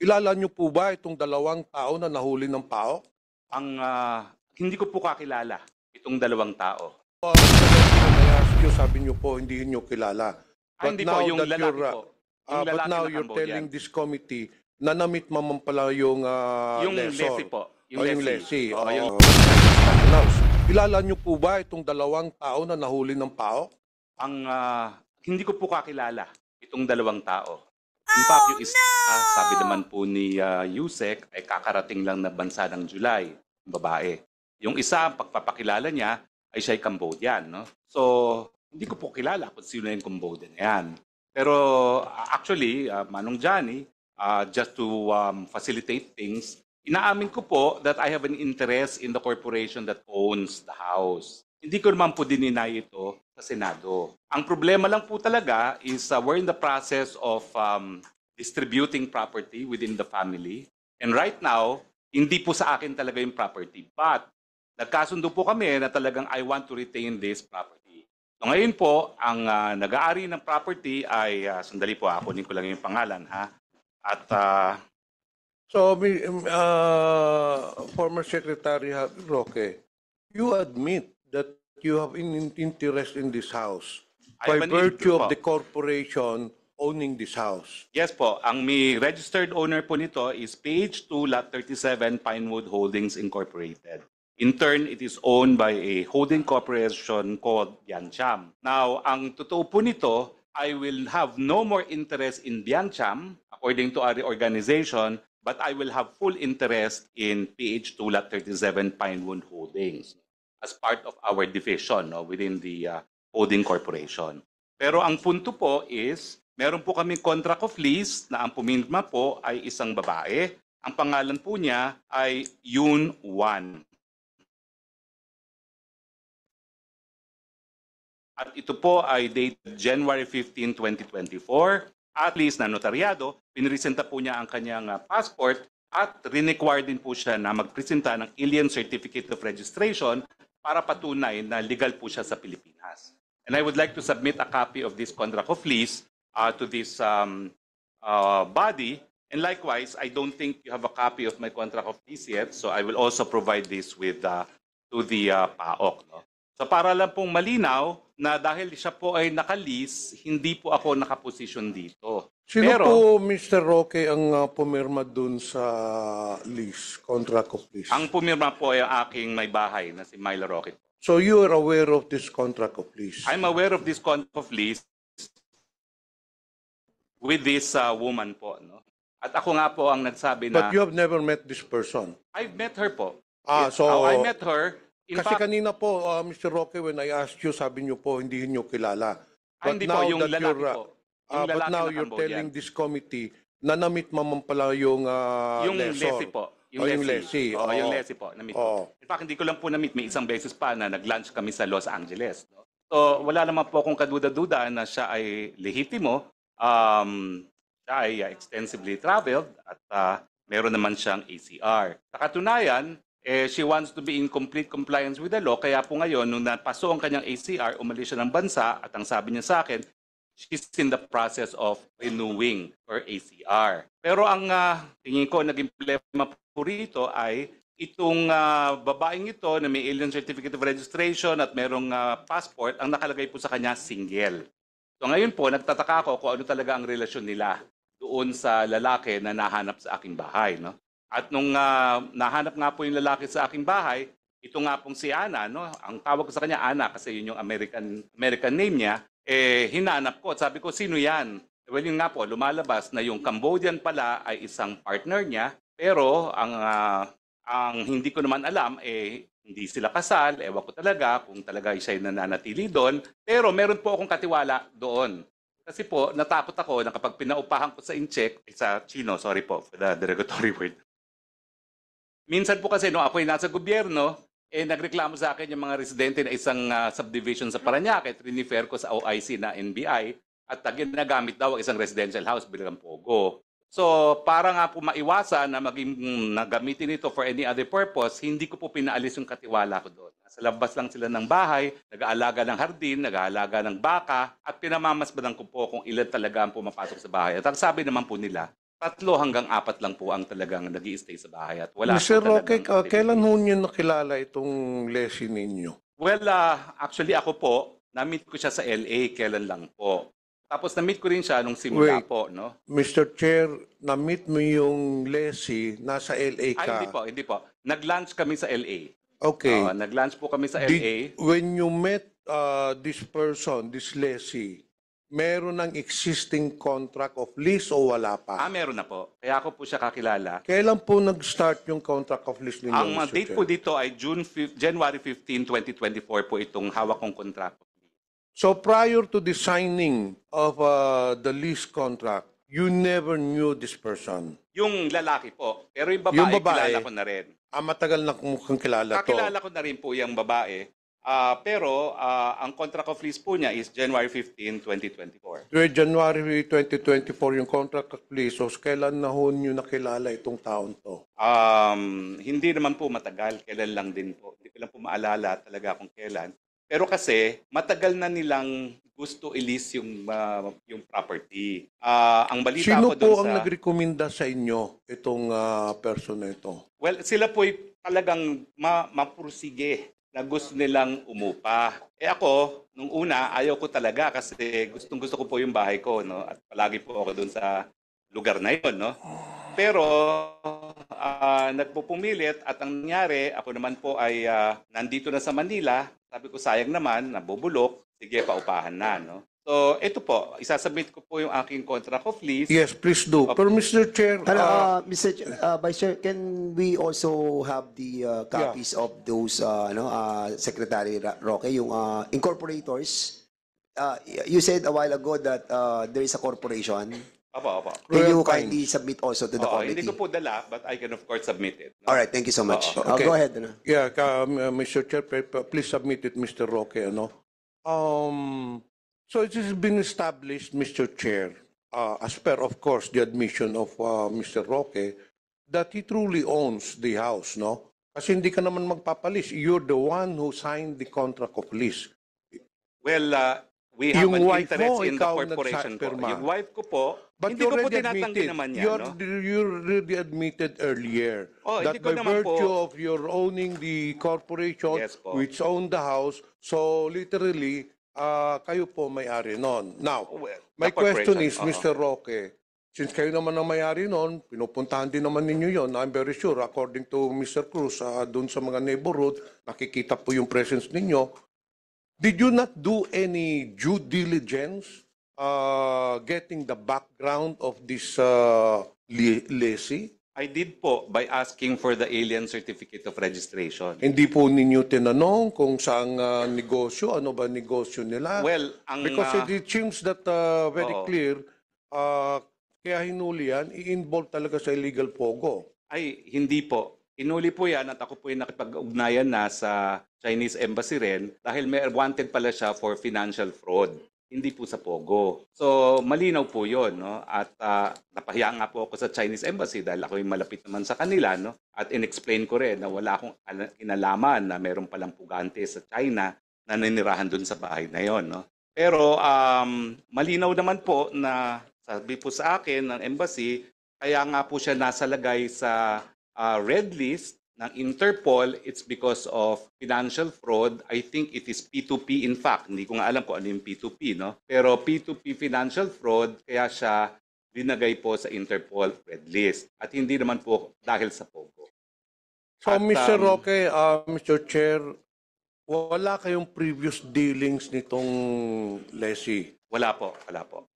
Kilala niyo po ba itong dalawang tao na nahuli ng PAOK? Hindi ko po kakilala itong dalawang tao. When I asked you, sabi niyo po, hindi niyo kilala. Hindi po, yung lalaki po. Yung But lalaki now na you're Cambodian. telling this committee na namit mo pala yung Yung lessor. lessee po. Yung lessee. Oo, yung... Kilala niyo po ba itong dalawang tao na nahuli ng PAOK? Hindi ko po kakilala itong dalawang tao. In fact, yung isa, sabi naman po ni Yusek, ay kakarating lang na bansa ng July, yung babae. Yung isa, pagpapakilala niya, ay siya'y Cambodian. No? So, hindi ko po kilala kung sino yung Cambodian yan. Pero actually, Manong Johnny, just to facilitate things, inaamin ko po that I have an interest in the corporation that owns the house. Hindi ko naman po dininay ito sa Senado. Ang problema lang po talaga is we're in the process of distributing property within the family. And right now, hindi po sa akin talaga yung property. But nagkasundo po kami na talagang I want to retain this property. So ngayon po, ang nag-aari ng property ay, sandali po, kunin ko lang yung pangalan ha. At So, former Secretary Roque, you admit that you have an interest in this house by virtue of the corporation owning this house. Yes po, ang may registered owner po nito is Page 2, Lot 37, Pinewood Holdings Incorporated. In turn, it is owned by a holding corporation called Biancham. Now, ang totoo po nito, I will have no more interest in Biancham, according to our organization, but I will have full interest in PH2 Lot 37 Pinewood Holdings as part of our division within the holding corporation. Pero ang punto po is, meron po kami contract of lease na ang pumirma po ay isang babae. Ang pangalan po niya ay Yoon Wan. At ito po ay dated January 15, 2024. At least na notaryado, pinresenta po niya ang kanyang passport at required din po siya na magpresenta ng Alien Certificate of Registration para patunay na legal po siya sa Pilipinas. And I would like to submit a copy of this contract of lease to this body. And likewise, I don't think you have a copy of my contract of lease yet, so I will also provide this with to the PAOK. No? So para lang pong malinaw na dahil siya po ay nakalis, hindi po ako nakaposisyon dito. Sino Pero, po, Mr. Roque, ang pumirma dun sa lease, contract of lease? ang pumirma po ay ang aking may bahay na si Myla Rocket. So you are aware of this contract of lease? I'm aware of this contract of lease with this woman po. No? At ako nga po ang nagsabi na... But you have never met this person? I've met her po. So... I met her. In Kasi fact, kanina po, Mr. Roque, when I asked you, sabi niyo po, hindi niyo kilala. hindi po, yung lalaki po. Yung but lalaki now na you're Cambodian. telling this committee na namit mo pala yung Yung lessor. lessee po. Yung lessee. Oo, yung lessee po. Na-meet Oo. ko. In fact, hindi ko lang po na-meet. May isang beses pa na nag-lunch kami sa Los Angeles. No? So, wala naman po akong kaduda-duda na siya ay lehitimo. Siya ay extensively traveled at meron naman siyang ACR. Sa katunayan, she wants to be in complete compliance with the law. Kaya po ngayon, nung napaso ang kanyang ACR, umalis siya ng bansa at ang sabi niya sa akin, she's in the process of renewing her ACR. Pero ang tingin ko naging problema po rito ay itong babaeng ito na may Alien Certificate of Registration at merong passport, ang nakalagay po sa kanya single. So ngayon po, nagtataka ako kung ano talaga ang relasyon nila doon sa lalaki na nahanap sa aking bahay. No? At nung nahanap nga po yung lalaki sa aking bahay, ito nga pong si Ana, no? Ang tawag ko sa kanya Ana kasi yun yung American name niya, hinanap ko at sabi ko, sino yan? Well, yun nga po, lumalabas na yung Cambodian pala ay isang partner niya, pero ang hindi ko naman alam, hindi sila kasal, ewan ko talaga kung talaga siya'y nananatili doon, pero meron po akong katiwala doon. Kasi po, natakot ako na kapag pinaupahan ko sa incheck, sa Chino, sorry po for the derogatory word, minsan po kasi nung ako'y nasa gobyerno, nagreklamo sa akin yung mga residente na isang subdivision sa Parañaque, trinifer ko sa OIC na NBI, at ginagamit daw ang isang residential house bilang pogo. So, para nga po maiwasan na nagamitin ito for any other purpose, hindi ko po pinaalis yung katiwala ko doon. Sa labas lang sila ng bahay, nag-aalaga ng hardin, nag-aalaga ng baka, at pinamamasbadan ko po kung ilan talaga ang pumapasok sa bahay. At ang sabi naman po nila, 3 hanggang 4 lang po ang talagang nag-i-stay sa bahay at wala Mr. po Roque, talagang kailan ho activities. niyo nakilala itong lessee ninyo? Well, actually ako po, na-meet ko siya sa LA, kailan lang po. Tapos na-meet ko rin siya nung simula Wait. po, no? Mr. Chair, na-meet mo yung lessee, nasa LA Ay, ka. hindi po. Nag-lunch kami sa LA. Okay. Nag-lunch po kami sa LA. When you met this person, this lessee, meron ng existing contract of lease o wala pa? Meron na po. Kaya ako po siya kakilala. Kailan po nag-start yung contract of lease ninyo, Ang Mr. date Chair? po dito ay January 15, 2024 po itong hawak kong kontrako. So prior to the signing of the lease contract, you never knew this person? Yung lalaki po. Pero yung babae, Yung babae, kilala ko na rin. Matagal na mukhang kilala to. Kakilala ko na rin po yung babae. Pero ang contract of lease po niya is January 15, 2024. January 2024 yung contract of lease. So kailan na ho nyo nakilala itong taon to? Hindi naman po matagal. Kailan lang din po. Hindi ko lang po maalala talaga kung kailan. Pero kasi matagal na nilang gusto i-lease yung property. Ang balita Sino ko po doon ang sa... nagrekomenda sa inyo itong person na ito? Well, sila po talagang mapursige na gusto nilang umupa. Ako, nung una, ayaw ko talaga kasi gustong-gusto ko po yung bahay ko, no? At palagi po ako doon sa lugar na yun, no? Pero nagpupumilit at ang nangyari, ako naman po ay nandito na sa Manila. Sabi ko, sayang naman, nabubulok. Sige, paupahan na, no? So, ito po, isasubmit ko po yung aking contract of lease. Yes, please do. Pero Mr. Chair, Vice Chair, can we also have the copies of those, Secretary Roque, yung incorporators? You said a while ago that there is a corporation. Opo. Can you Royal kindly submit also to the committee? Hindi ko po dala, but I can of course submit it. No? All right, thank you so much. Okay. Go ahead. yeah, Mr. Chair, please submit it, Mr. Roque. So it has been established, Mr. Chair, as per, of course, the admission of Mr. Roque, that he truly owns the house, no? Kasi hindi ka naman magpapalis. You're the one who signed the contract of lease. Well, we have Yung an wife interest mo, in the ikaw corporation po. nagpirma. Yung wife ko po, But hindi you ko po already tinatanggi admitted, naman yan. you already admitted earlier that Hindi ko by naman po- virtue of your owning the corporation Yes po. which owned the house, so literally, kayo po may-ari nun. Now, Well, my the question corporation, is, Mr. Roque, since kayo naman ang may-ari nun, pinupuntahan din naman ninyo yon. I'm very sure, according to Mr. Cruz, doon sa mga neighborhood, nakikita po yung presence ninyo. Did you not do any due diligence getting the background of this lessee? I did po by asking for the alien certificate of registration. Hindi po ninyo tinanong kung saang negosyo, ano ba negosyo nila? Well, Because it seems that very Oo. clear, kaya hinuli yan, i-involve talaga sa illegal pogo. Ay, hindi po. Inuli po yan at ako po yung nakipag-ugnayan na sa Chinese Embassy rin dahil may wanted pala siya for financial fraud. Hindi po sa Pogo. So, malinaw po yun. No? At napahiya nga po ako sa Chinese Embassy dahil ako yung malapit naman sa kanila. No? At in-explain ko rin na wala akong kinalaman na meron palang pugante sa China na nanirahan dun sa bahay na yon. No? Pero malinaw naman po na sabi po sa akin ng embassy, kaya nga po siya nasalagay sa red list ng Interpol. It's because of financial fraud. I think it is P2P in fact. Hindi ko nga alam kung ano yung P2P, no? Pero P2P financial fraud, kaya siya linagay po sa Interpol red list. At hindi naman po dahil sa Pogo. So, At, Mr. Roque, Mr. Chair, wala kayong previous dealings nitong lessee? Wala po, wala po.